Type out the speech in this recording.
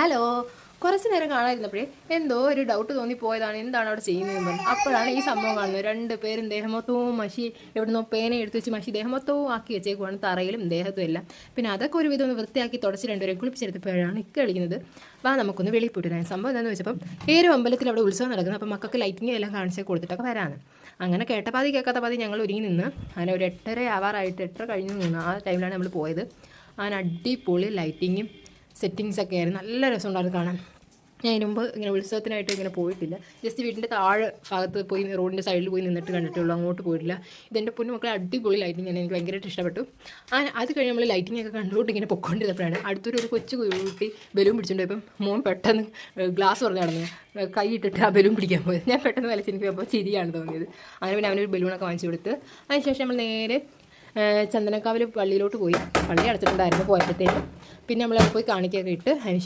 Hello. കുറച്ച് നേരം കാണാതിരുന്നപ്പോഴേ എന്തോ ഒരു ഡൗട്ട് തോന്നിപ്പോയതാണ്, എന്താണ് അവിടെ ചെയ്യുന്നതെന്ന് പറഞ്ഞു. അപ്പോഴാണ് ഈ സംഭവം കാണുന്നത്. 2 പേരും ദേഹമൊത്തവും മഷി എവിടുന്നോ പേന എടുത്ത് വെച്ച് മഷി ദേഹമൊത്തവും ആക്കി വെച്ചേക്കുവാണ്, തറയിലും ദേഹത്തും എല്ലാം. പിന്നെ അതൊക്കെ ഒരു വിധം ഒന്ന് വൃത്തിയാക്കി തുടച്ച് 2 പേരെ കുളിപ്പിച്ചെടുത്തപ്പോഴാണ് ഇക്ക കളിക്കുന്നത്. വാ നമുക്കൊന്ന് വെളിയിൽ പോയിട്ട് സംഭവം എന്താണെന്ന് വെച്ചപ്പം ഏരു അമ്പലത്തിൽ അവിടെ ഉത്സവം നടക്കുന്നത്. അപ്പം മക്കൾക്ക് ലൈറ്റിംഗ് എല്ലാം കാണിച്ച് കൊടുത്തിട്ടൊക്കെ വരാണ്. അങ്ങനെ കേട്ട പാതി കേൾക്കാത്ത പാതി ഞങ്ങൾ ഒരുങ്ങി നിന്ന്. അങ്ങനെ ഒരു 8:30 ആവാറായിട്ട് 8:30 കഴിഞ്ഞ് നിന്ന് ആ ടൈമിലാണ് നമ്മൾ പോയത്. അങ്ങനെ അടിപൊളി ലൈറ്റിങ്ങും സെറ്റിങ്സൊക്കെ ആയിരുന്നു. നല്ല രസമുണ്ടായിരുന്നു കാണാൻ. ഞാൻ ഇതിന് മുമ്പ് ഇങ്ങനെ ഉത്സവത്തിനായിട്ട് ഇങ്ങനെ പോയിട്ടില്ല. ജസ്റ്റ് വീടിൻ്റെ താഴെ ഭാഗത്ത് പോയി റോഡിൻ്റെ സൈഡിൽ പോയി നിന്നിട്ട് കണ്ടിട്ടുള്ളൂ, അങ്ങോട്ട് പോയിട്ടില്ല. ഇതെൻ്റെ പൊന്നു മക്കളെ അടിപൊളി ലൈറ്റിംഗ് ആണ്, എനിക്ക് ഭയങ്കരമായിട്ട് ഇഷ്ടപ്പെട്ടു. അത് കഴിഞ്ഞ് നമ്മൾ ലൈറ്റിംഗ് ഒക്കെ കണ്ടുകൊണ്ട് ഇങ്ങനെ പൊയ്ക്കൊണ്ടിരുന്നപ്പോഴാണ് അടുത്തൊരു കൊച്ചു കുട്ടി ബലൂൺ പിടിച്ചിട്ടുണ്ട്. ഇപ്പം മോൻ പെട്ടെന്ന് ഗ്ലാസ് പറഞ്ഞ് നടന്നു കൈ ഇട്ടിട്ട് ആ ബലൂൺ പിടിക്കാൻ പോയത്. ഞാൻ പെട്ടെന്ന് വലിച്ചെനിക്ക് അപ്പോൾ ചിരിയാണ് തോന്നിയത്. അങ്ങനെ പിന്നെ അവനൊരു ബലൂണൊക്കെ വാങ്ങിച്ചു കൊടുത്ത് അതിനുശേഷം നമ്മൾ നേരെ ചന്ദനക്കാവിൽ പള്ളിയിലോട്ട് പോയി. പള്ളി അടച്ചിട്ടുണ്ടായിരുന്നു പോയപ്പോഴത്തേക്കും. പിന്നെ നമ്മൾ പോയി കാണിക്കൊക്കെ ഇട്ട് അതിന്